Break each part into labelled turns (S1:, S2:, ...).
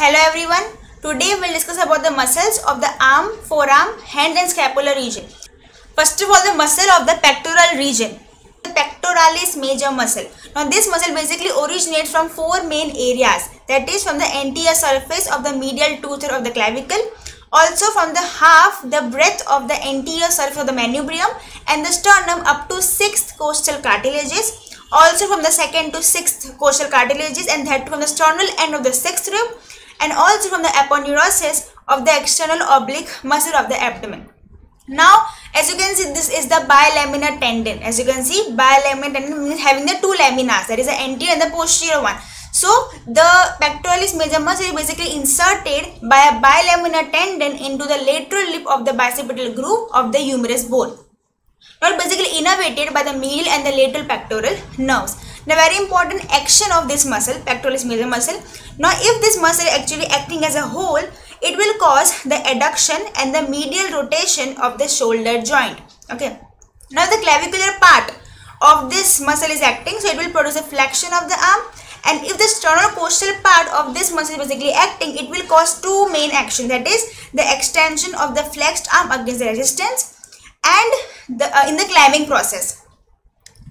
S1: Hello everyone. Today we'll discuss about the muscles of the arm, forearm, hand and scapular region. First of all, the muscle of the pectoral region. The pectoralis major muscle. Now this muscle basically originates from four main areas. That is from the anterior surface of the medial two-third of the clavicle. Also from the half the breadth of the anterior surface of the manubrium and the sternum up to 6th costal cartilages. Also from the 2nd to 6th costal cartilages, and that from the sternal end of the 6th rib, and also from the aponeurosis of the external oblique muscle of the abdomen. Now as you can see, this is the bilaminar tendon. As you can see, bilaminar tendon means having the two laminas, that is the anterior and the posterior one. So the pectoralis major muscle is basically inserted by a bilaminar tendon into the lateral lip of the bicipital groove of the humerus bone. Now basically innervated by the medial and the lateral pectoral nerves. The very important action of this muscle, pectoralis major muscle. Now if this muscle actually acting as a whole, it will cause the adduction and the medial rotation of the shoulder joint. Okay. Now the clavicular part of this muscle is acting, so it will produce a flexion of the arm. And if the sternocostal part of this muscle is basically acting, it will cause two main actions, that is the extension of the flexed arm against the resistance and in the climbing process.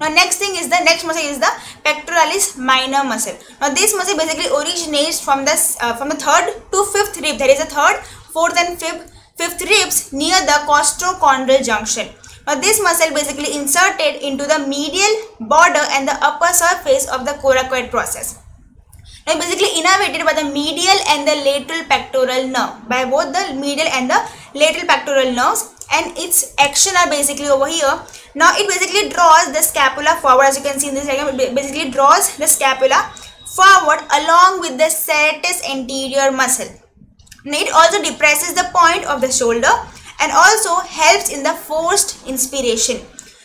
S1: Now next muscle is the pectoralis minor muscle. Now this muscle basically originates from the 3rd to 5th rib, that is the 3rd, 4th and 5th ribs near the costochondral junction. Now this muscle basically inserted into the medial border and the upper surface of the coracoid process. Now basically innervated by the medial and the lateral pectoral nerve, by both the medial and the lateral pectoral nerves, and its action are basically over here. Now it basically draws the scapula forward, as you can see in this diagram. It basically draws the scapula forward along with the serratus anterior muscle. Now it also depresses the point of the shoulder and also helps in the forced inspiration.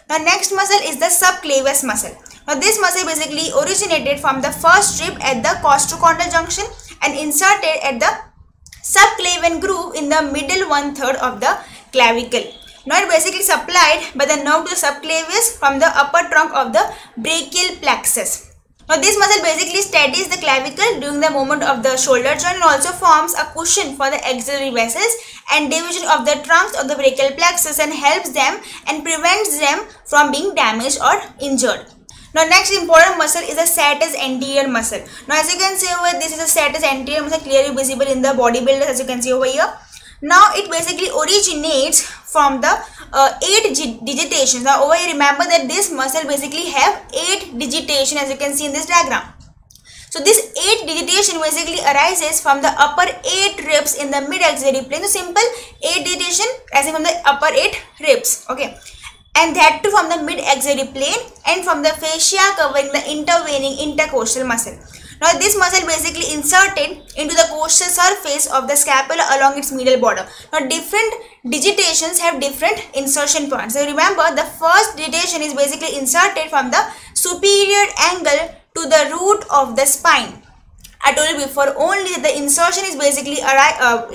S1: Now next muscle is the subclavius muscle. Now this muscle basically originated from the first rib at the costochondral junction and inserted at the subclavian groove in the middle 1/3 of the clavicle. Now it basically supplied by the nerve to the subclavius from the upper trunk of the brachial plexus. Now this muscle basically steadies the clavicle during the movement of the shoulder joint and also forms a cushion for the axillary vessels and division of the trunks of the brachial plexus and helps them and prevents them from being damaged or injured. Now next important muscle is the serratus anterior muscle. Now as you can see over, this is a serratus anterior muscle clearly visible in the bodybuilder, as you can see over here. Now it basically originates from the 8 digitations. Now over here remember that this muscle basically have 8 digitation, as you can see in this diagram. So this 8 digitation basically arises from the upper 8 ribs in the mid axillary plane. So simple 8 digitation arising from the upper 8 ribs. Okay. And that too from the mid axillary plane and from the fascia covering the intervening intercostal muscle. Now this muscle basically inserted into the costal surface of the scapula along its medial border. Now different digitations have different insertion points. So remember, the first digitation is basically inserted from the superior angle to the root of the spine. I told you before only that the insertion is basically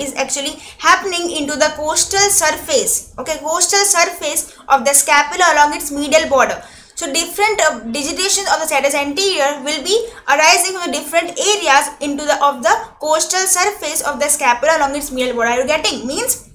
S1: is actually happening into the costal surface. Okay, costal surface of the scapula along its medial border. So different digitations of the serratus anterior will be arising from the different areas into the costal surface of the scapula along its medial border. Are you getting? Means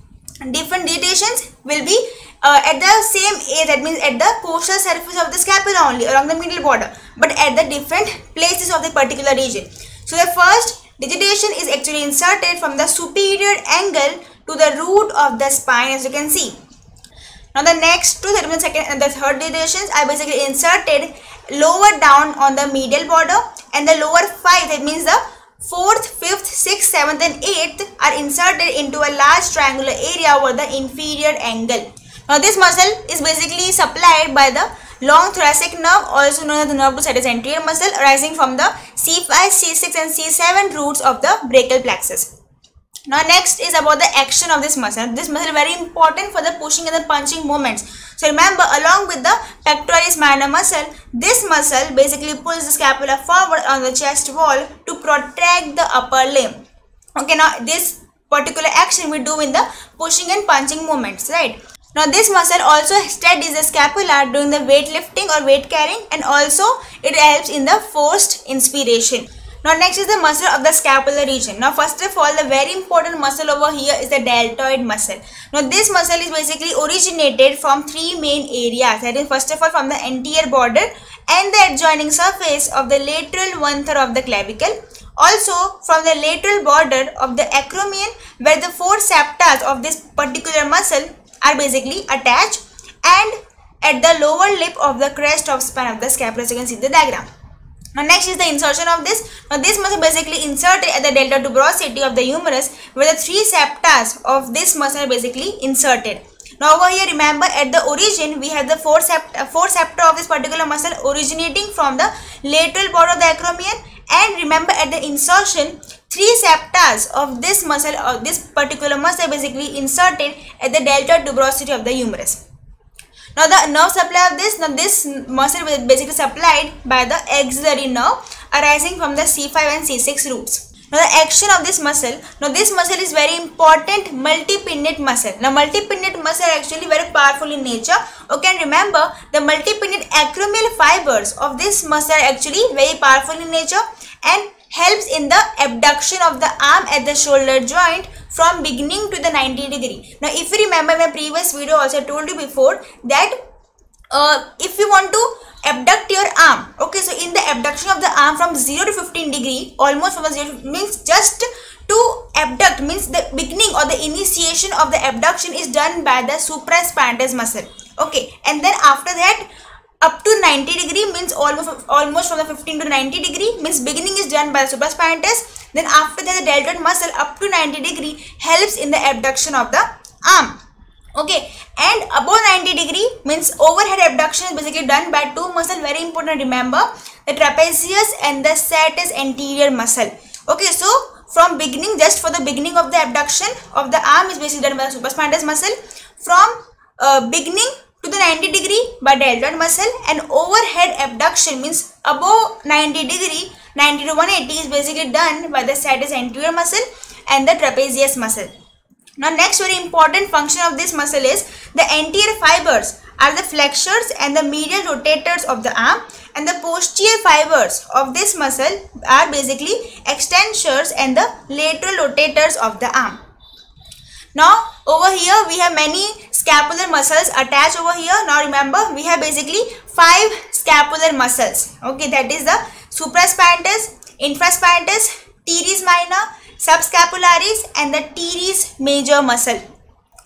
S1: different digitations will be at the same area, that means at the costal surface of the scapula only along the medial border, but at the different places of the particular region. So the first digitation is actually inserted from the superior angle to the root of the spine, as you can see. Now the next two, that means second and the third digitations are basically inserted lower down on the medial border, and the lower 5, that means the 4th, 5th, 6th, 7th and 8th are inserted into a large triangular area over the inferior angle. Now this muscle is basically supplied by the long thoracic nerve, also known as the nerve to serratus anterior muscle, arising from the C5, C6 and C7 roots of the brachial plexus. Now next is about the action of this muscle. This muscle is very important for the pushing and the punching movements. So remember, along with the pectoralis minor muscle, this muscle basically pulls the scapula forward on the chest wall to protract the upper limb. Okay, now this particular action we do in the pushing and punching movements, right? Now this muscle also steadies the scapula during the weight lifting or weight carrying, and also it helps in the forced inspiration. Now next is the muscle of the scapular region. Now first of all, the very important muscle over here is the deltoid muscle. Now this muscle is basically originated from three main areas. That is, first of all, from the anterior border and the adjoining surface of the lateral 1/3 of the clavicle. Also from the lateral border of the acromion, where the four septa of this particular muscle are basically attached, and at the lower lip of the crest of spine of the scapula, as you can see the diagram. Now next is the insertion of this. Now this muscle basically inserted at the delta tuberosity of the humerus, where the three septa of this muscle are basically inserted. Now over here, remember, at the origin we have the four septa of this particular muscle originating from the lateral border of the acromion, and remember, at the insertion, three septa of this muscle or this particular muscle basically inserted at the delta tuberosity of the humerus. Now the nerve supply of this, now this muscle is basically supplied by the axillary nerve arising from the C5 and C6 roots. Now the action of this muscle, now this muscle is very important multipinnate muscle. Now multipinnate muscle are actually very powerful in nature. Okay, and remember, the multipinnate acromial fibers of this muscle are actually very powerful in nature and helps in the abduction of the arm at the shoulder joint from beginning to the 90 degree. Now if you remember, in my previous video also I told you before that if you want to abduct your arm, okay, so in the abduction of the arm from 0 to 15 degree, almost from 0 means just to abduct means the beginning or the initiation of the abduction is done by the supraspinatus muscle. Okay, and then after that up to 90 degree means almost from the 15 to 90 degree means beginning is done by the supraspinatus. Then after that, the deltoid muscle up to 90 degree helps in the abduction of the arm. Okay, and above 90 degree means overhead abduction is basically done by two muscles, very important, remember, the trapezius and the satis anterior muscle. Okay, so from beginning, just for the beginning of the abduction of the arm is basically done by the supraspinatus muscle, from beginning to the 90 degree by deltoid muscle, and overhead abduction means above 90 degree 90 to 180 is basically done by the satis anterior muscle and the trapezius muscle. Now next very important function of this muscle is the anterior fibers are the flexors and the medial rotators of the arm, and the posterior fibers of this muscle are basically extensors and the lateral rotators of the arm. Now over here we have many scapular muscles attached over here. Now remember, we have basically 5 scapular muscles. Okay, that is the supraspinatus, infraspinatus, teres minor, subscapularis and the teres major muscle.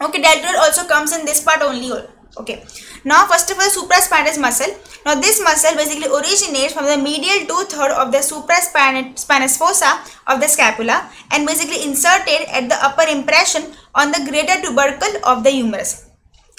S1: Okay, deltoid also comes in this part only. Okay, now first of all, supraspinatus muscle. Now this muscle basically originates from the medial 2/3 of the supraspinous fossa of the scapula and basically inserted at the upper impression on the greater tubercle of the humerus.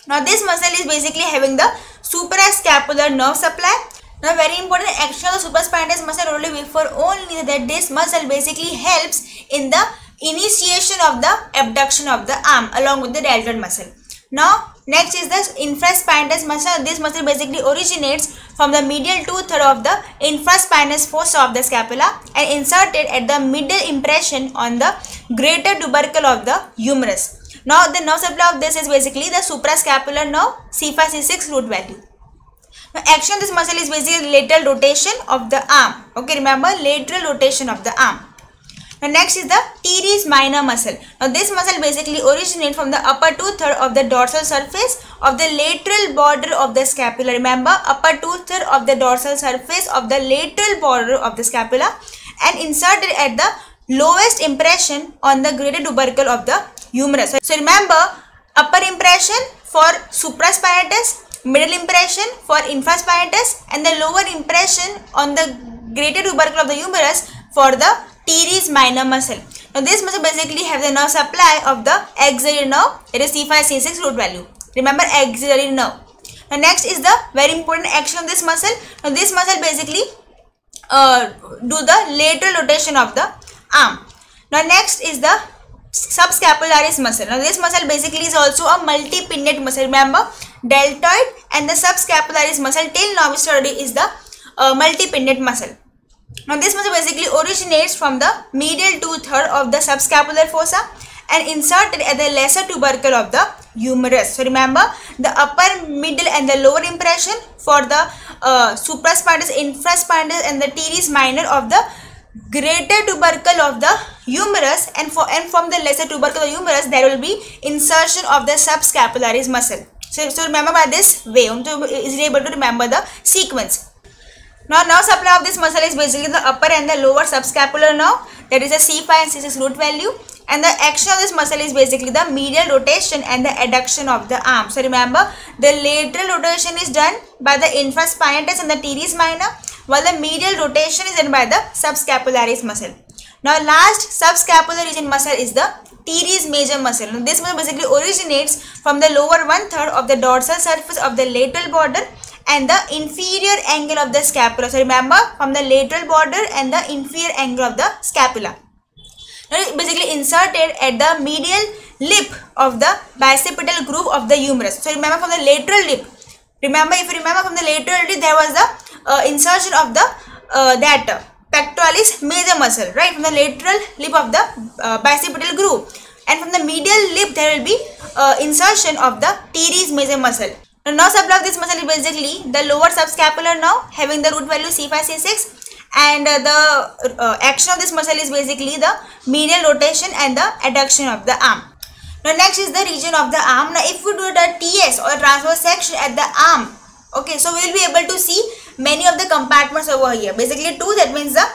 S1: Now this muscle is basically having the suprascapular nerve supply. Now very important action of the supraspinatus muscle only before only that this muscle basically helps in the initiation of the abduction of the arm along with the deltoid muscle. Now next is the infraspinatus muscle. This muscle basically originates from the medial 2/3 of the infraspinous fossa of the scapula and inserted at the middle impression on the greater tubercle of the humerus. Now the nerve supply of this is basically the suprascapular nerve C5 C6 root value. Now action of this muscle is basically lateral rotation of the arm. Okay, remember, lateral rotation of the arm. Now next is the teres minor muscle. Now this muscle basically originates from the upper 2/3 of the dorsal surface of the lateral border of the scapula. Remember, upper 2/3 of the dorsal surface of the lateral border of the scapula and inserted at the lowest impression on the greater tubercle of the humerus. So remember, upper impression for supraspinatus, middle impression for infraspinatus and the lower impression on the greater tubercle of the humerus for the teres minor muscle. Now this muscle basically have the nerve supply of the axillary nerve, it is C5 C6 root value. Remember, axillary nerve. Now next is the very important action of this muscle. Now this muscle basically do the lateral rotation of the arm. Now next is the subscapularis muscle. Now this muscle basically is also a multipinnate muscle. Remember, deltoid and the subscapularis muscle till now we studied is the multipinnate muscle. Now this muscle basically originates from the medial 2/3 of the subscapular fossa and inserted at the lesser tubercle of the humerus. So remember, the upper, middle and the lower impression for the supraspinatus, infraspinatus and the teres minor of the greater tubercle of the humerus and from the lesser tubercle of the humerus there will be insertion of the subscapularis muscle. So remember by this way, to easily able to remember the sequence. Now supply of this muscle is basically the upper and the lower subscapular nerve, that is a C5 and C6 root value, and the action of this muscle is basically the medial rotation and the adduction of the arm. So remember, the lateral rotation is done by the infraspinatus and the teres minor, while the medial rotation is done by the subscapularis muscle. Now last subscapular region muscle is the teres major muscle. Now, this muscle basically originates from the lower 1/3 of the dorsal surface of the lateral border and the inferior angle of the scapula. So remember, from the lateral border and the inferior angle of the scapula. Now it is basically inserted at the medial lip of the bicipital groove of the humerus. So remember, from the lateral lip. Remember, if you remember, from the lateral lip there was the insertion of the pectoralis major muscle, right? From the lateral lip of the bicipital groove, and from the medial lip there will be insertion of the teres major muscle. Now supply of this muscle is basically the lower subscapular nerve having the root value C5 C6, and the action of this muscle is basically the medial rotation and the adduction of the arm. Now next is the region of the arm. Now if we do the TS or transverse section at the arm, okay, so we will be able to see many of the compartments over here. Basically two, that means the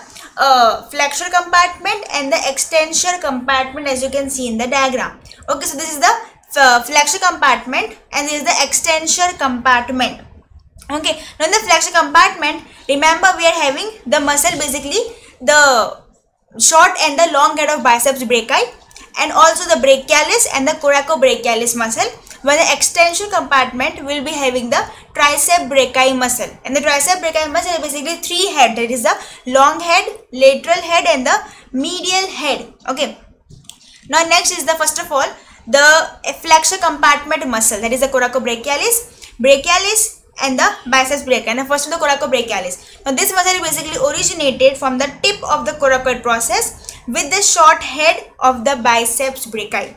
S1: flexure compartment and the extensor compartment, as you can see in the diagram. Okay, so this is the flexure compartment and this is the extensor compartment. Okay, now in the flexure compartment, remember we are having the muscle, basically the short and the long head of biceps brachii, and also the brachialis and the coracobrachialis muscle, while the extensor compartment will be having the tricep brachii muscle. And the tricep brachii muscle is basically three heads, that is the long head, lateral head and the medial head. Okay, now next is the, first of all, the flexure compartment muscle, that is the coracobrachialis, brachialis and the biceps brachii. And the first is the coracobrachialis. Now this muscle is basically originated from the tip of the coracoid process with the short head of the biceps brachii.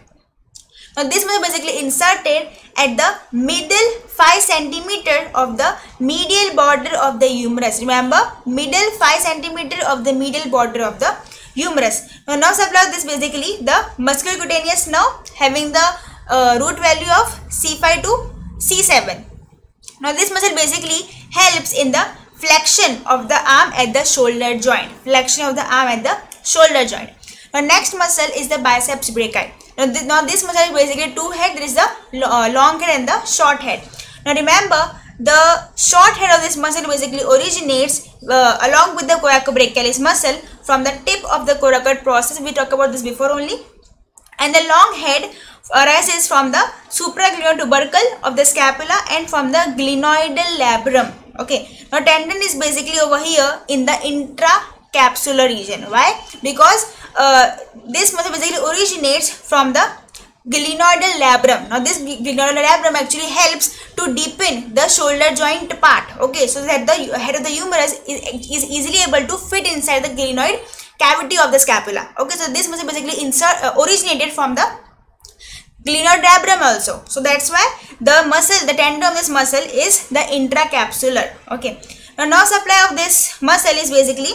S1: Now this muscle basically inserted at the middle 5 cm of the medial border of the humerus. Remember, middle 5 cm of the medial border of the humerus. Now supply this basically the musculocutaneous nerve having the root value of C5 to C7. Now this muscle basically helps in the flexion of the arm at the shoulder joint. Flexion of the arm at the shoulder joint. Now next muscle is the biceps brachii. Now this muscle is basically two head. There is the long head and the short head. Now remember, the short head of this muscle basically originates along with the coracobrachialis muscle from the tip of the coracoid process. We talked about this before only. And the long head arises from the supraglenoid tubercle of the scapula and from the glenoidal labrum. Okay, now tendon is basically over here in the intracapsular region. Why? Because this muscle basically originates from the glenoidal labrum. Now this glenoidal labrum actually helps to deepen the shoulder joint part. Okay, so that the head of the humerus is easily able to fit inside the glenoid cavity of the scapula. Okay, so this muscle basically originated from the glenoid labrum also. So that's why the muscle, the tendon of this muscle is the intracapsular. Okay, now supply of this muscle is basically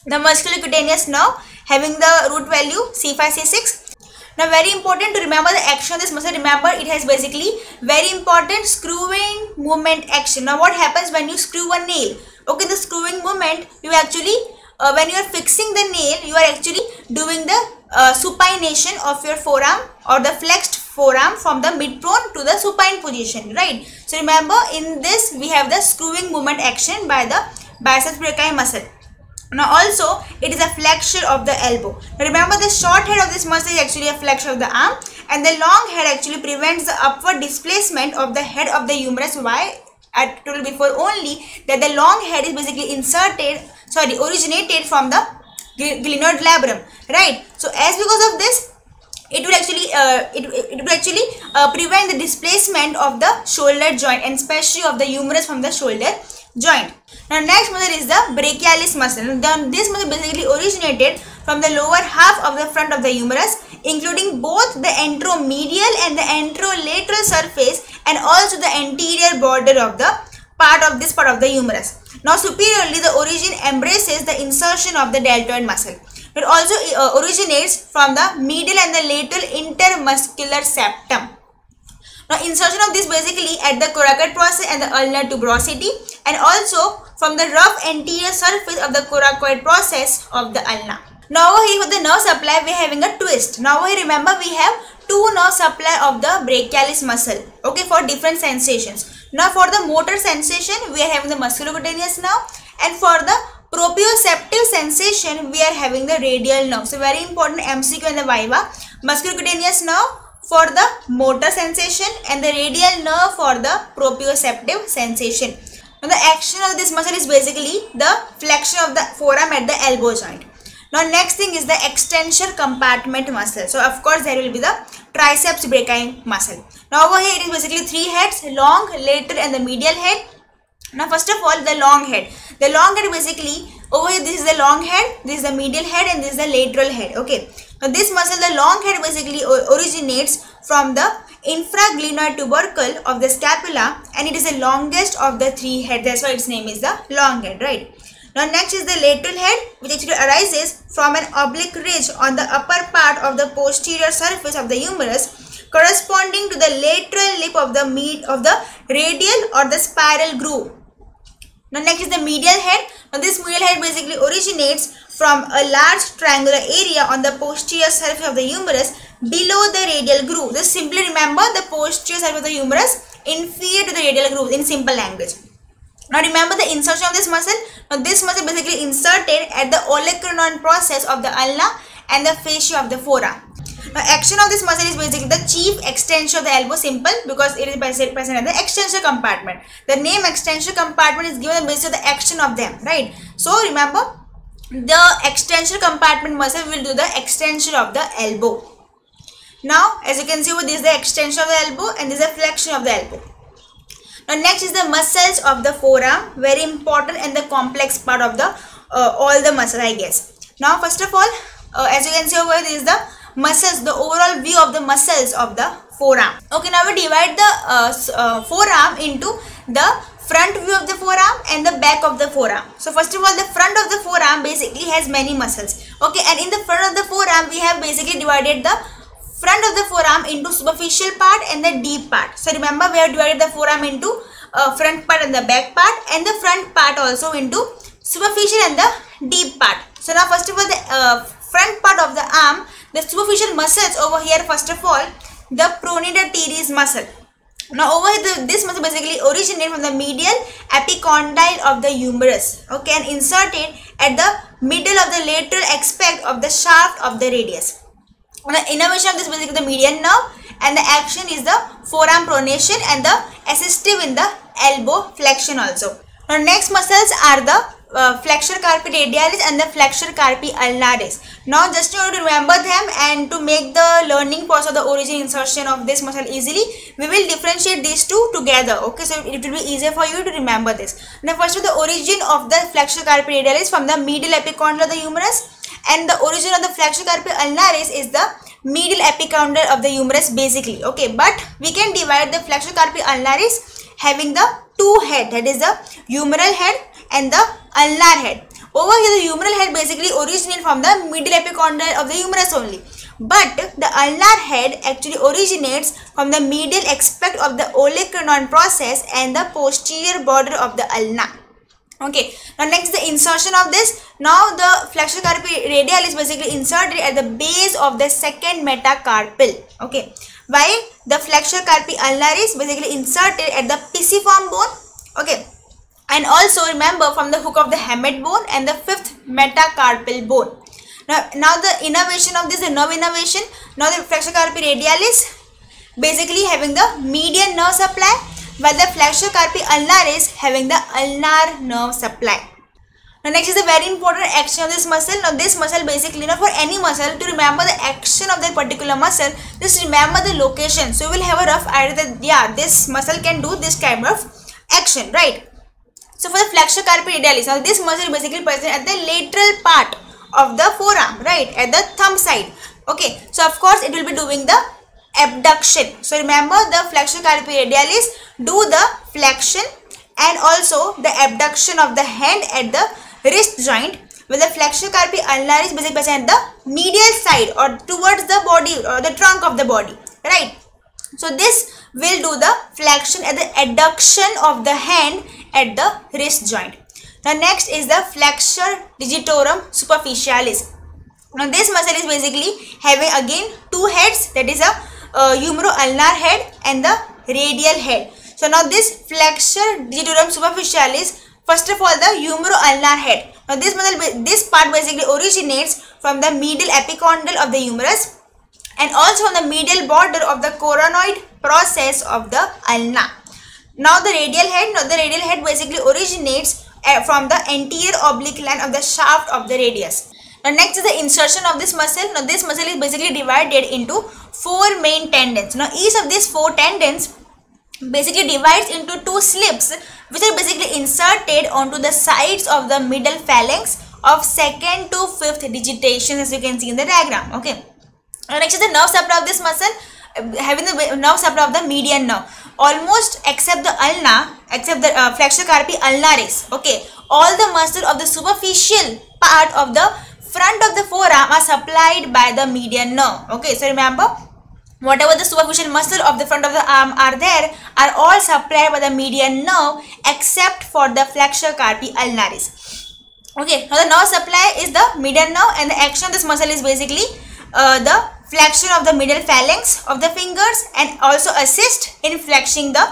S1: the musculocutaneous nerve having the root value C5 C6. Now very important to remember the action of this muscle. Remember, it has basically very important screwing movement action. Now what happens when you screw a nail? Okay, the screwing movement, you actually when you are fixing the nail, you are actually doing the supination of your forearm or the flexed forearm from the midprone to the supine position, right? So remember, in this we have the screwing movement action by the biceps brachii muscle. Now also it is a flexure of the elbow. Now remember, the short head of this muscle is actually a flexure of the arm, and the long head actually prevents the upward displacement of the head of the humerus. Why? I told before only that the long head is basically originated from the glenoid labrum, right? So as because of this, it will actually prevent the displacement of the shoulder joint and especially of the humerus from the shoulder joint. Now next muscle is the brachialis muscle. Now this muscle basically originated from the lower half of the front of the humerus, including both the anteromedial and the anterolateral surface and also the anterior border of the part of this part of the humerus. Now superiorly, the origin embraces the insertion of the deltoid muscle. It also originates from the medial and the lateral intermuscular septum. Now insertion of this basically at the coracoid process and the ulnar tuberosity, and also from the rough anterior surface of the coracoid process of the ulna. Now over here for the nerve supply we are having a twist. Now over here remember we have two nerve supply of the brachialis muscle, okay, for different sensations. Now for the motor sensation we are having the musculocutaneous nerve, and for the proprioceptive sensation we are having the radial nerve. So very important MCQ in the Viva. Musculocutaneous nerve for the motor sensation and the radial nerve for the proprioceptive sensation. Now the action of this muscle is basically the flexion of the forearm at the elbow joint. Now next thing is the extensor compartment muscle. So of course there will be the triceps brachii muscle. Now over here it is basically three heads: long, lateral and the medial head. Now first of all the long head. The long head basically over here, this is the long head, this is the medial head and this is the lateral head. Okay. Now this muscle, the long head basically originates from the infraglenoid tubercle of the scapula, and it is the longest of the three heads. That's why its name is the long head, right? Now next is the lateral head, which actually arises from an oblique ridge on the upper part of the posterior surface of the humerus, corresponding to the lateral lip of the radial or the spiral groove. Now next is the medial head. Now this medial head basically originates from a large triangular area on the posterior surface of the humerus below the radial groove. Just simply remember the posterior surface of the humerus inferior to the radial groove in simple language. Now remember the insertion of this muscle. Now this muscle basically inserted at the olecranon process of the ulna and the fascia of the forearm. Now action of this muscle is basically the chief extensor of the elbow, simple because it is present at the extensor compartment. The name extensor compartment is given based on the action of them, right? So remember the extensor compartment muscle will do the extension of the elbow. Now as you can see over this is the extension of the elbow and this is the flexion of the elbow. Now next is the muscles of the forearm, very important and the complex part of the all the muscle, I guess. Now first of all as you can see over here, this is the muscles, the overall view of the muscles of the forearm. Okay, now we divide the forearm into the front view of the forearm and the back of the forearm. So first of all, the front of the forearm basically has many muscles. Okay, and in the front of the forearm we have basically divided the front of the forearm into superficial part and the deep part. So remember we have divided the forearm into front part and the back part, and the front part also into superficial and the deep part. So now first of all the front part of the arm, the superficial muscles over here, first of all the pronator teres muscle. Now over here this muscle basically originates from the medial epicondyle of the humerus, okay, and inserted at the middle of the lateral aspect of the shaft of the radius. Now, the innervation of this basically the median nerve, and the action is the forearm pronation and the assistive in the elbow flexion also. Now next muscles are the flexor carpi radialis and the flexor carpi ulnaris. Now just you have to remember them, and to make the learning process of the origin insertion of this muscle easily, we will differentiate these two together. Okay, so it will be easier for you to remember this. Now first of the origin of the flexor carpi radialis from the medial epicondyle of the humerus, and the origin of the flexor carpi ulnaris is the medial epicondyle of the humerus basically. Okay, but we can divide the flexor carpi ulnaris having the two head, that is the humeral head and the ulnar head. Over here the humeral head basically originates from the medial epicondyle of the humerus only, but the ulnar head actually originates from the medial aspect of the olecranon process and the posterior border of the ulna. Okay, now next the insertion of this. Now the flexor carpi radial is basically inserted at the base of the second metacarpal. Okay, while the flexor carpi ulnaris basically inserted at the pisiform bone. Okay, and also remember from the hook of the hamate bone and the fifth metacarpal bone. Now the innervation of this, the nerve innervation. Now the flexor carpi radialis basically having the median nerve supply, while the flexor carpi ulnaris having the ulnar nerve supply. Now next is a very important action of this muscle. Now this muscle basically, for any muscle, to remember the action of that particular muscle, just remember the location. So you will have a rough idea that yeah, this muscle can do this kind of action, right? So for the flexor carpi radialis, now this muscle basically present at the lateral part of the forearm, right, at the thumb side. Okay, so of course it will be doing the abduction. So remember the flexor carpi radialis do the flexion and also the abduction of the hand at the wrist joint, where the flexor carpi ulnar is basically present at the medial side or towards the body or the trunk of the body, right? So this will do the flexion at the adduction of the hand at the wrist joint. Now next is the flexor digitorum superficialis. Now this muscle is basically having again two heads, that is a humero-ulnar head and the radial head. So now this flexor digitorum superficialis, first of all the humero-ulnar head. Now this muscle, this part basically originates from the medial epicondyle of the humerus and also on the medial border of the coronoid process of the ulna. Now the radial head basically originates from the anterior oblique line of the shaft of the radius. Now next is the insertion of this muscle. Now this muscle is basically divided into four main tendons. Now each of these four tendons basically divides into two slips, which are basically inserted onto the sides of the middle phalanx of 2nd to 5th digitation, as you can see in the diagram. Okay. Now next is the nerve supply of this muscle, having the nerve supply of the median nerve. Almost except the ulna, except the flexor carpi ulnaris. Okay. All the muscle of the superficial part of the front of the forearm are supplied by the median nerve. Okay. So remember, whatever the superficial muscle of the front of the arm are there are all supplied by the median nerve except for the flexor carpi ulnaris. Okay, now the nerve supply is the median nerve and the action of this muscle is basically the flexion of the middle phalanx of the fingers and also assist in flexing the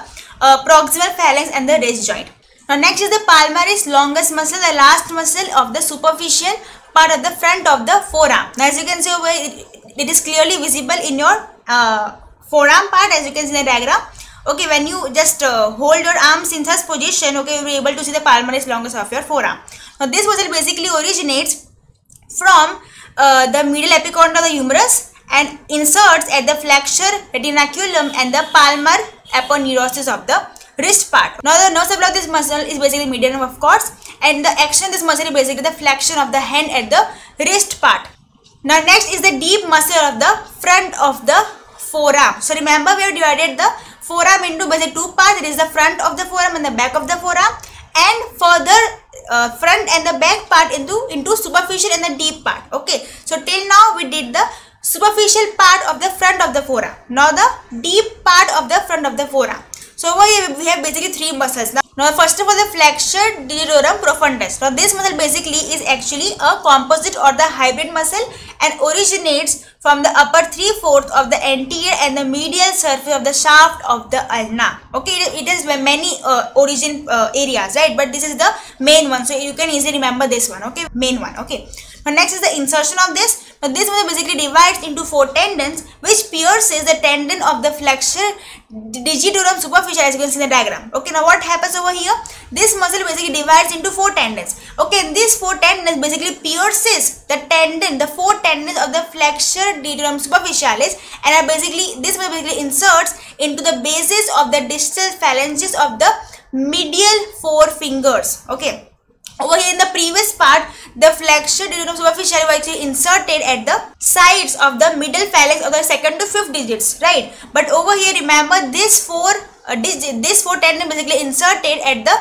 S1: proximal phalanx and the wrist joint. Now next is the palmaris longus muscle, the last muscle of the superficial part of the front of the forearm. Now as you can see over it is clearly visible in your forearm part, as you can see in the diagram. Okay, when you just hold your arms in such position, okay, you will be able to see the palmaris longus of your forearm. Now this muscle basically originates from the medial epicondyle of the humerus and inserts at the flexor retinaculum and the palmar aponeurosis of the wrist part. Now the nerve supply of this muscle is basically median nerve, of course, and the action of this muscle is basically the flexion of the hand at the wrist part. Now next is the deep muscle of the front of the forearm. So remember, we have divided the forearm into basically two parts. It is the front of the forearm and the back of the forearm, and further front and the back part into superficial and the deep part. Okay, so till now we did the superficial part of the front of the forearm. Now the deep part of the front of the forearm. So over here we have basically three muscles. Now first of all, the flexor digitorum profundus. Now this muscle basically is actually a composite or the hybrid muscle and originates from the upper 3/4 of the anterior and the medial surface of the shaft of the ulna. Okay, it has many origin areas, right? But this is the main one, so you can easily remember this one. Okay, main one. Okay. Now next is the insertion of this. Now this muscle basically divides into four tendons, which pierces the tendon of the flexor digitorum superficial, as you can see in the diagram. Okay, now what happens over here? This muscle basically divides into four tendons. Okay, these four tendons basically pierces the tendon, the four tendons of the flexor digitorum superficialis, and are basically, this muscle basically inserts into the bases of the distal phalanges of the medial four fingers. Okay. Over here in the previous part, the flexor digitorum superficialis was actually inserted at the sides of the middle phalanx of the 2nd to 5th digits, right? But over here, remember, this four tendon basically inserted at the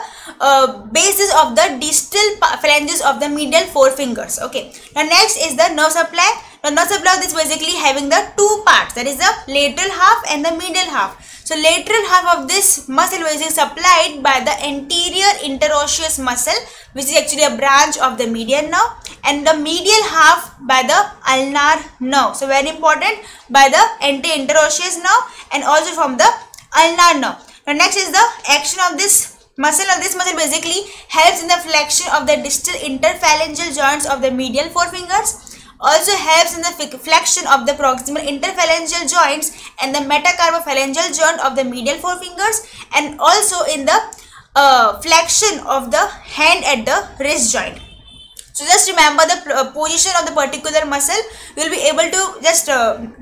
S1: bases of the distal phalanges of the medial four fingers. Okay. Now next is the nerve supply. The nerve supply of this basically having the two parts, that is the lateral half and the medial half. So lateral half of this muscle is supplied by the anterior interosseous muscle, which is actually a branch of the median nerve, and the medial half by the ulnar nerve. So very important, by the anterior interosseous nerve and also from the ulnar nerve. Now next is the action of this muscle. This muscle basically helps in the flexion of the distal interphalangeal joints of the medial four fingers. Also helps in the flexion of the proximal interphalangeal joints and the metacarpophalangeal joint of the medial four fingers, and also in the flexion of the hand at the wrist joint. So just remember the position of the particular muscle. You will be able to just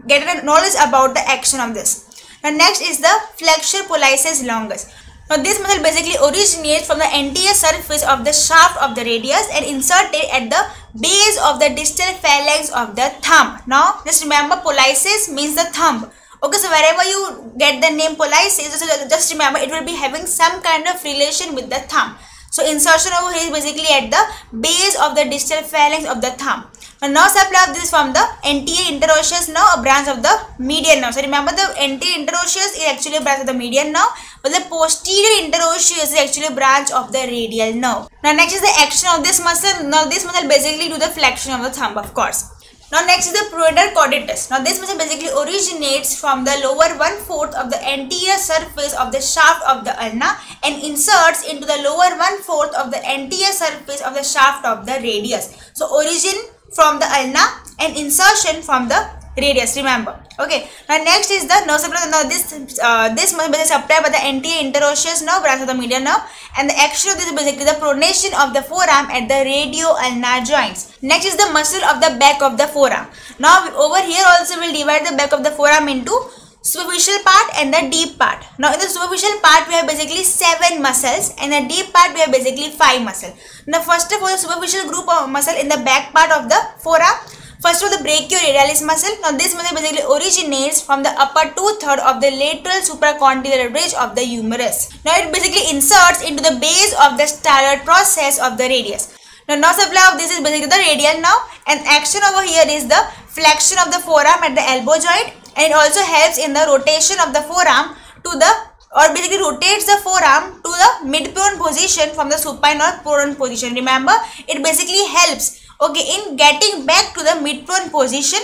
S1: get a knowledge about the action of this. Now next is the flexor pollicis longus. Now this muscle basically originates from the anterior surface of the shaft of the radius and inserted at the base of the distal phalanx of the thumb. Now just remember, pollicis means the thumb. Okay, so wherever you get the name pollicis, just remember it will be having some kind of relation with the thumb. So insertion over here is basically at the base of the distal phalanx of the thumb. Now supply of this from the anterior interosseous nerve, a branch of the median nerve. So remember the anterior interosseous is actually a branch of the median nerve, but the posterior interosseous is actually a branch of the radial nerve. Now next is the action of this muscle. Now this muscle basically do the flexion of the thumb, of course. Now next is the pudendal quadratus. Now this muscle basically originates from the lower 1/4 of the anterior surface of the shaft of the ulna and inserts into the lower 1/4 of the anterior surface of the shaft of the radius. So origin from the ulna and insertion from the radius, remember. Okay, now next is the nerve supply. Now this muscle is supplied by the anterior interosseous nerve, branch of the median nerve, and the action of this is basically the pronation of the forearm at the radio-ulnar joints. Next is the muscle of the back of the forearm. Now over here also we'll divide the back of the forearm into superficial part and the deep part. Now in the superficial part we have basically 7 muscles, and the deep part we have basically 5 muscles. Now first of all, the superficial group of muscle in the back part of the forearm. First of all, the brachioradialis muscle. Now this muscle basically originates from the upper 2/3 of the lateral supracondylar ridge of the humerus. Now it basically inserts into the base of the styloid process of the radius. Now nerve supply of this is basically the radial nerve, and action over here is the flexion of the forearm at the elbow joint, and it also helps in the rotation of the forearm to the, or basically rotates the forearm to the mid-prone position from the supine or prone position. Remember, it basically helps, okay, in getting back to the mid-prone position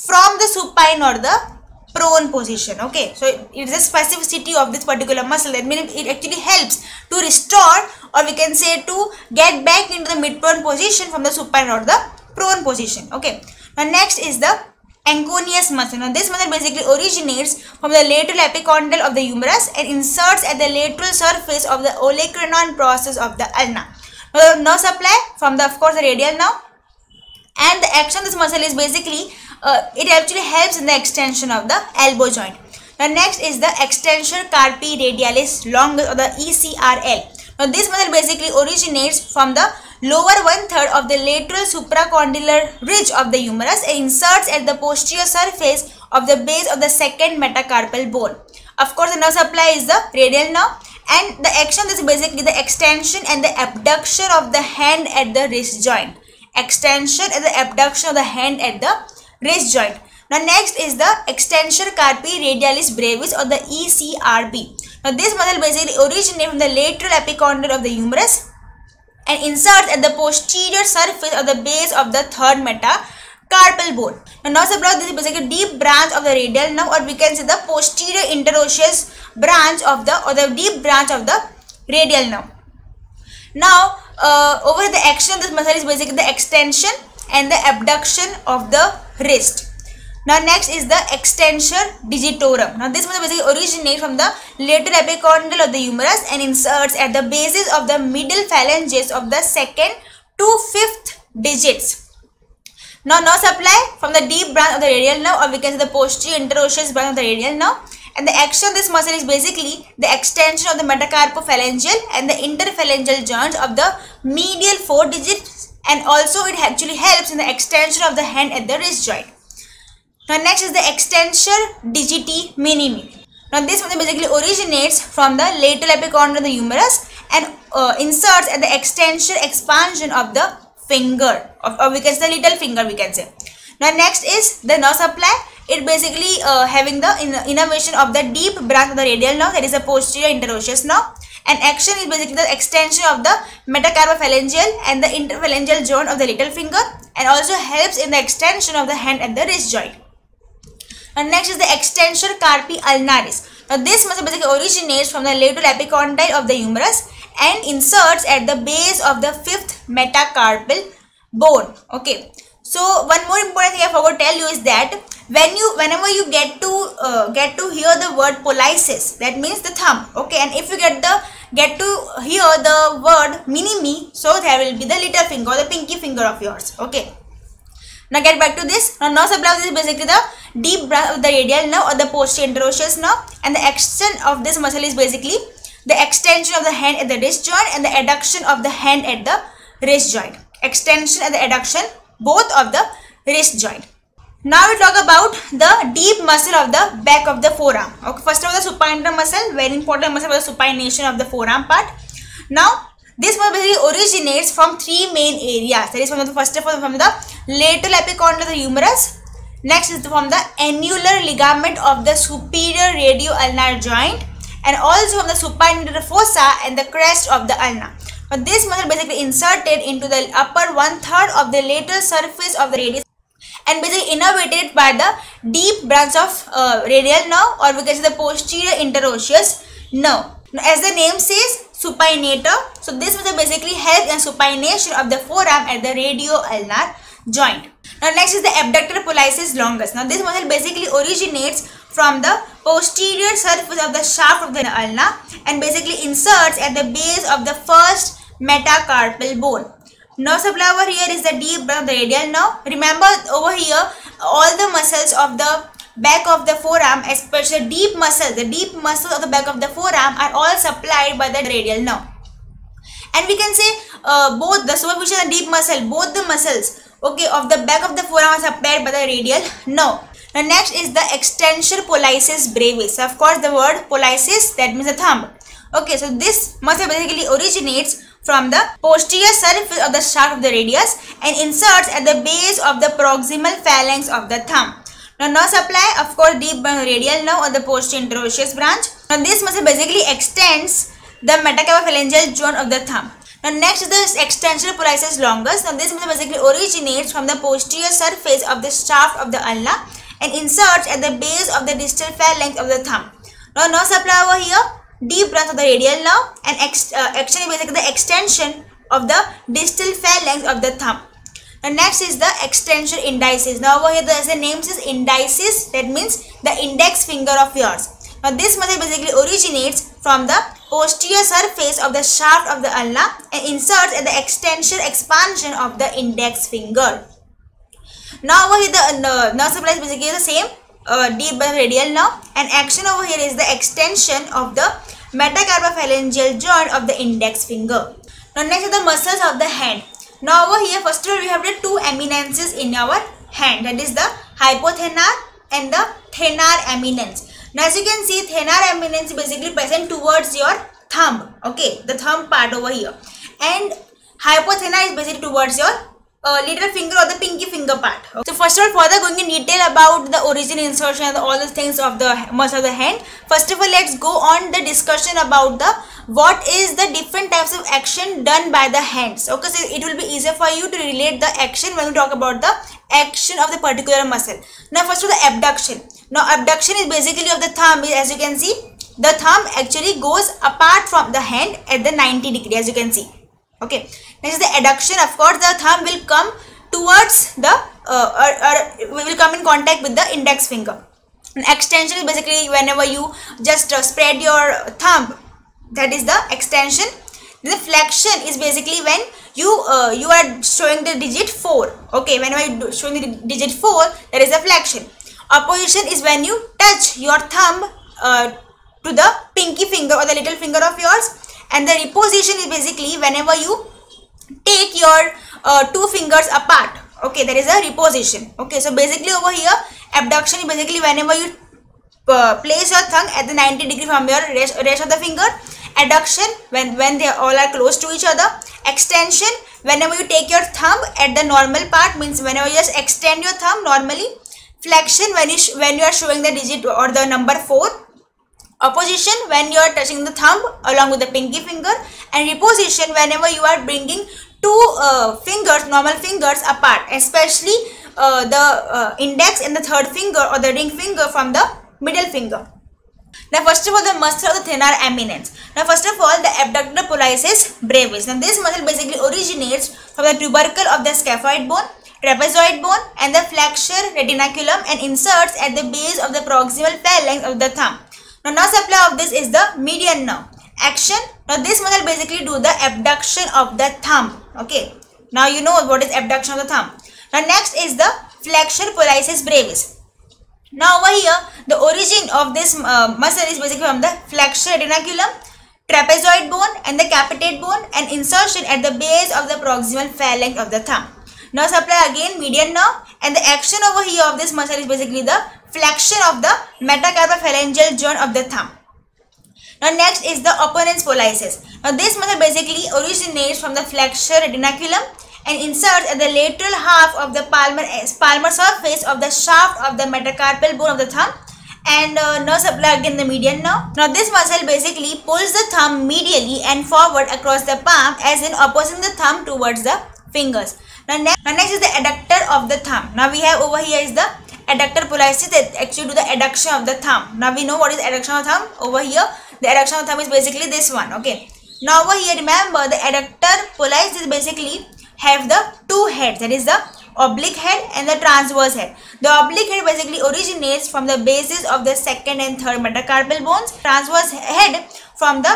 S1: from the supine or the prone position. Okay, so it is a specificity of this particular muscle. That means it actually helps to restore, or we can say to get back into the mid-prone position from the supine or the prone position. Okay, now next is the anconeus muscle. Now this muscle basically originates from the lateral epicondyle of the humerus and inserts at the lateral surface of the olecranon process of the ulna. Now the nerve supply from the, of course, the radial nerve, and the action of this muscle is basically it actually helps in the extension of the elbow joint. Now next is the extensor carpi radialis longus, or the ECRL. Now this muscle basically originates from the lower 1/3 of the lateral supracondylar ridge of the humerus and inserts at the posterior surface of the base of the second metacarpal bone. Of course, the nerve supply is the radial nerve, and the action is basically the extension and the abduction of the hand at the wrist joint. Extension and the abduction of the hand at the wrist joint. Now next is the extensor carpi radialis brevis, or the ECRB. Now this muscle basically originates from the lateral epicondyle of the humerus and inserts at the posterior surface of the base of the third metacarpal bone. Now nerve supply, this is basically a deep branch of the radial nerve, or we can say the posterior interosseous branch of the, or the deep branch of the radial nerve. Now over the action of this muscle is basically the extension and the abduction of the wrist. Now next is the extensor digitorum. Now this muscle basically originates from the lateral epicondyle of the humerus and inserts at the bases of the middle phalanges of the 2nd to 5th digits. Now nerve supply from the deep branch of the radial nerve, or we can say the posterior interosseous branch of the radial nerve, and the action of this muscle is basically the extension of the metacarpophalangeal and the interphalangeal joints of the medial 4 digits, and also it actually helps in the extension of the hand at the wrist joint. Now next is the extensor digiti minimi. Now this one basically originates from the lateral epicondyle of the humerus and inserts at the extensor expansion of the finger, or we can say little finger, we can say. Now next is the nerve supply. It basically having the innervation of the deep branch of the radial nerve, that is the posterior interosseous nerve, and action is basically the extension of the metacarpophalangeal and the interphalangeal joint of the little finger, and also helps in the extension of the hand at the wrist joint. And next is the extensor carpi ulnaris. Now this muscle basically originates from the lateral epicondyle of the humerus and inserts at the base of the 5th metacarpal bone. Okay. So one more important thing I forgot to tell you is that whenever you get to hear the word pollicis, that means the thumb. Okay, and if you get to hear the word minimi, so there will be the little finger or the pinky finger of yours. Okay. Now get back to this. Now nerve supply is basically the deep branch of the radial nerve or the posterior interosseous nerve, and the action of this muscle is basically the extension of the hand at the wrist joint and the adduction of the hand at the wrist joint. Extension and the adduction both of the wrist joint. Now we talk about the deep muscle of the back of the forearm. Okay, first of all, the supinator muscle, very important muscle for the supination of the forearm part. Now, this muscle basically originates from three main areas. That is from the first of all from the lateral epicondylar of the humerus. Next is from the annular ligament of the superior radioulnar joint, and also from the supinator fossa and the crest of the ulna. But this muscle basically inserted into the upper 1/3 of the lateral surface of the radius and basically innervated by the deep branch of radial nerve, or we can say the posterior interosseous nerve. Now, as the name says, supinator. So this muscle basically helps in supination of the forearm at the radioulnar joint. Now next is the abductor pollicis longus. Now this muscle basically originates from the posterior surface of the shaft of the ulna and basically inserts at the base of the first metacarpal bone. Nerve supply over here is the deep branch of the radial nerve. Remember over here all the muscles of the back of the forearm, especially the deep muscles of the back of the forearm are all supplied by the radial nerve. And we can say both the superficial and deep muscle, both the muscles, okay, of the back of the forearm are supplied by the radial nerve. Now next is the extensor pollicis brevis. Of course, the word pollicis, that means the thumb. Okay, so this muscle basically originates from the posterior surface of the shaft of the radius and inserts at the base of the proximal phalanx of the thumb. Now nerve supply, of course, deep radial nerve or the posterior interosseous branch. Now this muscle basically extends the metacarpophalangeal joint of the thumb. Now next is the extensor pollicis longus. Now this muscle basically originates from the posterior surface of the shaft of the ulna and inserts at the base of the distal phalanx of the thumb. Now nerve supply over here, deep branch of the radial nerve, and actually basically the extension of the distal phalanx of the thumb. Now next is the extensor indicis. Now over here the name says indicis, that means the index finger of yours. Now this muscle basically originates from the posterior surface of the shaft of the ulna and inserts at the extensor expansion of the index finger. Now over here the nerve supply is basically the same, deep radial nerve, and action over here is the extension of the metacarpophalangeal joint of the index finger. Now next are the muscles of the hand. Now over here first of all we have the two eminences in our hand, that is the hypothenar and the thenar eminence. Now as you can see, thenar eminence is basically present towards your thumb, okay, the thumb part over here, and hypothenar is basically towards your little finger or the pinky finger part. Okay. So first of all, further going in detail about the origin, insertion and all the things of the muscle of the hand. First of all, let's go on the discussion about the what is the different types of action done by the hands. Okay, so it will be easier for you to relate the action when we talk about the action of the particular muscle. Now first of all, the abduction. Now abduction is basically of the thumb. As you can see, the thumb actually goes apart from the hand at the 90 degree, as you can see. Okay, next is the adduction. Of course, the thumb will come towards the will come in contact with the index finger. And extension is basically whenever you just spread your thumb, that is the extension. The flexion is basically when you are showing the digit 4. Okay, whenever you are showing the digit 4, there is a flexion. Opposition is when you touch your thumb to the pinky finger or the little finger of yours. And the reposition is basically whenever you take your two fingers apart. Okay, there is a reposition. Okay, so basically over here, abduction is basically whenever you place your thumb at the 90 degree from your rest of the finger. Adduction when they all are close to each other. Extension whenever you take your thumb at the normal part, means whenever you just extend your thumb normally. Flexion when you are showing the digit or the number 4. Opposition when you are touching the thumb along with the pinky finger, and reposition whenever you are bringing two fingers, normal fingers apart, especially the index and the third finger or the ring finger from the middle finger. Now first of all, the muscle of the thenar eminence. Now first of all, the abductor pollicis brevis. Now this muscle basically originates from the tubercle of the scaphoid bone, trapezoid bone and the flexure retinaculum and inserts at the base of the proximal phalanx of the thumb. Now nerve supply of this is the median nerve. Action. Now this muscle basically do the abduction of the thumb. Okay. Now you know what is abduction of the thumb. Now next is the flexure pollicis brevis. Now over here, the origin of this muscle is basically from the flexure retinaculum, trapezoid bone and the capitate bone, and insertion at the base of the proximal phalanx of the thumb. Nerve supply again median nerve, and the action over here of this muscle is basically the flexion of the metacarpophalangeal joint of the thumb. Now next is the opponens pollicis. Now this muscle basically originates from the flexure retinaculum and inserts at the lateral half of the palmar surface of the shaft of the metacarpal bone of the thumb, and nerve supply again the median nerve. Now this muscle basically pulls the thumb medially and forward across the palm, as in opposing the thumb towards the fingers. Now next is the adductor of the thumb. Now we have over here is the adductor pollicis that actually do the adduction of the thumb. Now we know what is adduction of thumb. Over here the adduction of thumb is basically this one. Okay. Now over here remember the adductor pollicis basically have the two heads, that is the oblique head and the transverse head. The oblique head basically originates from the bases of the second and third metacarpal bones. Transverse head from the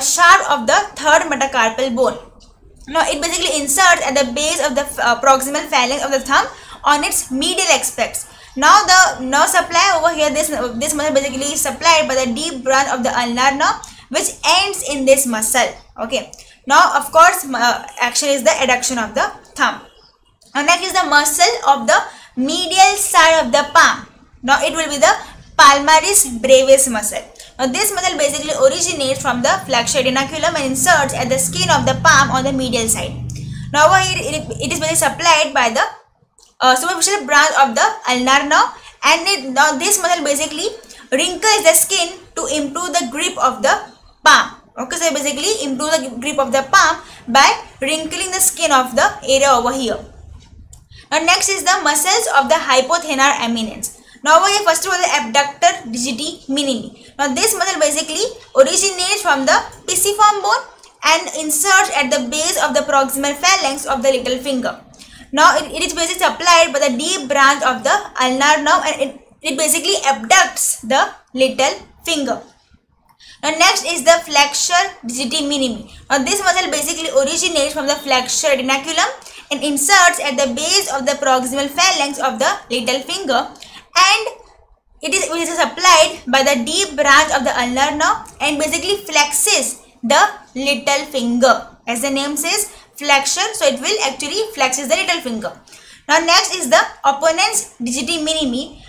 S1: shaft of the third metacarpal bone. Now it basically inserts at the base of the proximal phalanx of the thumb on its medial aspects. Now the nerve supply over here, this muscle basically is supplied by the deep branch of the ulnar nerve, which ends in this muscle. Okay. Now of course action is the adduction of the thumb. Now next is the muscle of the medial side of the palm. Now it will be the palmaris brevis muscle. Now this muscle basically originates from the flexure retinaculum and inserts at the skin of the palm on the medial side. Now over here it is basically supplied by the superficial branch of the ulnar nerve, and now this muscle basically wrinkles the skin to improve the grip of the palm. Okay, so basically improve the grip of the palm by wrinkling the skin of the area over here. Now next is the muscles of the hypothenar eminence. Now over here first of all the abductor digiti minimi. Now this muscle basically originates from the pisiform bone and inserts at the base of the proximal phalanx of the little finger. Now it is basically supplied by the deep branch of the ulnar nerve, and it basically abducts the little finger. Now next is the flexure digiti minimi. Now this muscle basically originates from the flexure retinaculum and inserts at the base of the proximal phalanx of the little finger, and it is supplied by the deep branch of the ulnar nerve and basically flexes the little finger. As the name says, flexure, so it will actually flexes the little finger. Now next is the opponens digiti minimi,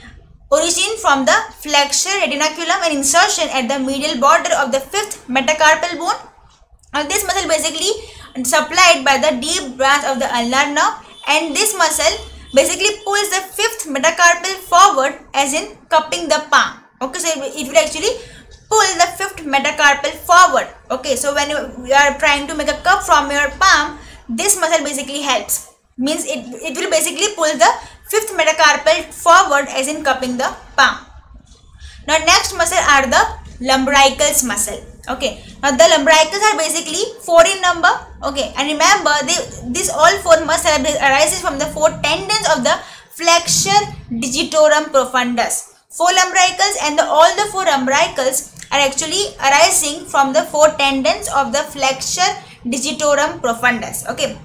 S1: origin from the flexure retinaculum and insertion at the medial border of the fifth metacarpal bone. Now this muscle basically supplied by the deep branch of the ulnar nerve, and this muscle basically pulls the fifth metacarpal forward, as in cupping the palm. Okay, so it will actually pull the fifth metacarpal forward. Okay, so when you are trying to make a cup from your palm, this muscle basically helps. Means it will basically pull the fifth metacarpal forward, as in cupping the palm. Now next muscle are the lumbricals muscle. Okay, now the lumbricals are basically 4 in number. Okay, and remember these all 4 muscles arises from the 4 tendons of the flexure digitorum profundus. 4 lumbricals, and all the 4 lumbricals are actually arising from the 4 tendons of the flexure digitorum profundus. Okay.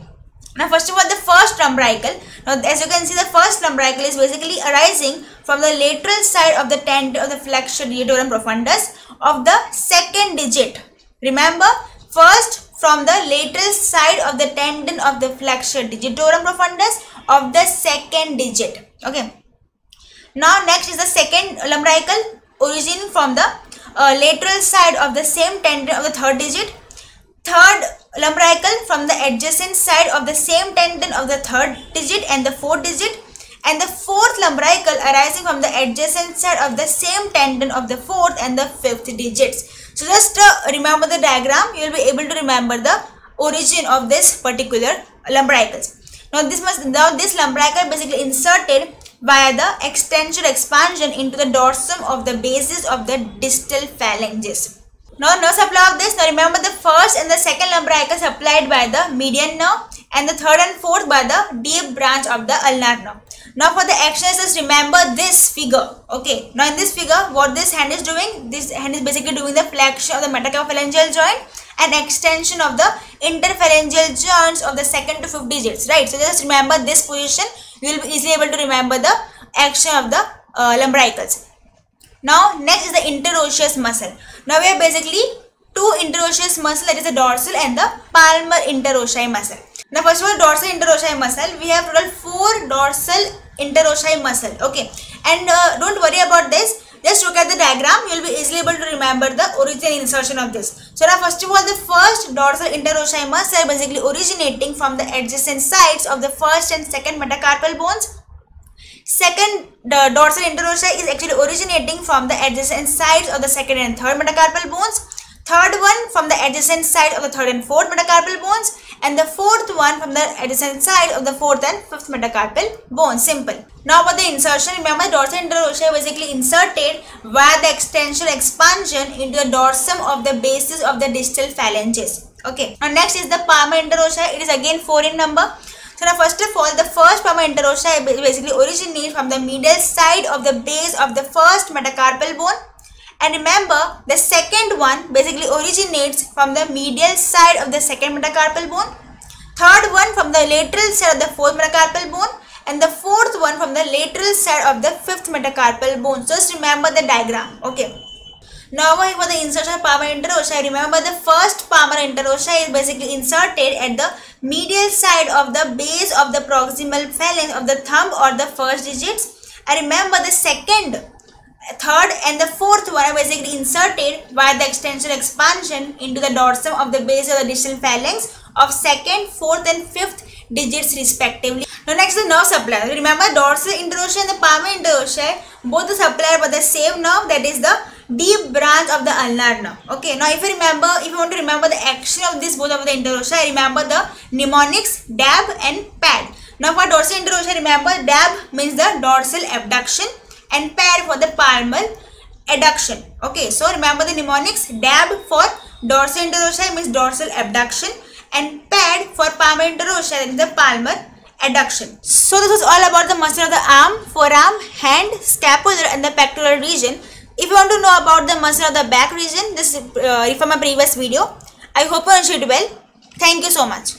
S1: Now first of all the first lumbrical. Now as you can see, the first lumbrical is basically arising from the lateral side of the tendon of the flexure digitorum profundus of the second digit. Remember, first from the lateral side of the tendon of the flexure digitorum profundus of the second digit. Okay. Now next is the second lumbrical, origin from the lateral side of the same tendon of the third digit. Third lumbrical from the adjacent side of the same tendon of the third digit and the fourth digit, and the fourth lumbrical arising from the adjacent side of the same tendon of the fourth and the fifth digits. So just remember the diagram, you will be able to remember the origin of this particular lumbricals. Now this lumbrical basically inserted via the extension expansion into the dorsum of the bases of the distal phalanges. Now nerve supply of this. Now remember the first and the second lumbrical supplied by the median nerve, and the third and fourth by the deep branch of the ulnar nerve. Now for the exercises, remember this figure. Okay. Now in this figure, what this hand is doing? This hand is basically doing the flexion of the metacarpophalangeal joint and extension of the interphalangeal joints of the second to fifth digits. Right. So just remember this position. You will be easily able to remember the action of the lumbricals. Now next is the interosseous muscle. Now we have basically 2 interosseous muscle, that is the dorsal and the palmar interossei muscle. Now first of all, dorsal interossei muscle. We have total 4 dorsal interossei muscle. Okay, and don't worry about this. Just look at the diagram. You will be easily able to remember the origin and insertion of this. So now first of all, the first dorsal interossei muscle basically originating from the adjacent sides of the first and second metacarpal bones. Second, the dorsal interossei is actually originating from the adjacent sides of the second and third metacarpal bones. Third one from the adjacent side of the third and fourth metacarpal bones, and the fourth one from the adjacent side of the fourth and fifth metacarpal bones. Simple. Now about the insertion, remember dorsal interossei basically inserted via the extension expansion into the dorsum of the bases of the distal phalanges. Okay. Now next is the palmar interossei. It is again 4 in number. So now first of all, the first palmar interossei basically originates from the medial side of the base of the first metacarpal bone. And remember, the second one basically originates from the medial side of the second metacarpal bone. Third one from the lateral side of the fourth metacarpal bone. And the fourth one from the lateral side of the fifth metacarpal bone. Just remember the diagram. Okay. Now for the insertion of palmar interossei, remember the first palmar interossei is basically inserted at the medial side of the base of the proximal phalanx of the thumb or the first digits. And remember the second, third and the fourth one are basically inserted via the extension expansion into the dorsum of the base of the distal phalanx of second, fourth and fifth digits respectively. Now next is the nerve supply. Remember dorsal interossei and the palmar interossei both are supplied by the same nerve, that is the deep branch of the ulnar nerve. Okay, now if you want to remember the action of this both of the interossei, remember the mnemonics DAB and PAD. Now for dorsal interossei, remember DAB means the dorsal abduction and PAD for the palmar adduction. Okay, so remember the mnemonics. DAB for dorsal interossei means dorsal abduction, and PAD for palmar interossei, that is the palmar adduction. So this was all about the muscle of the arm, forearm, hand, scapular and the pectoral region. If you want to know about the muscle of the back region, this is from my previous video. I hope you understood well. Thank you so much.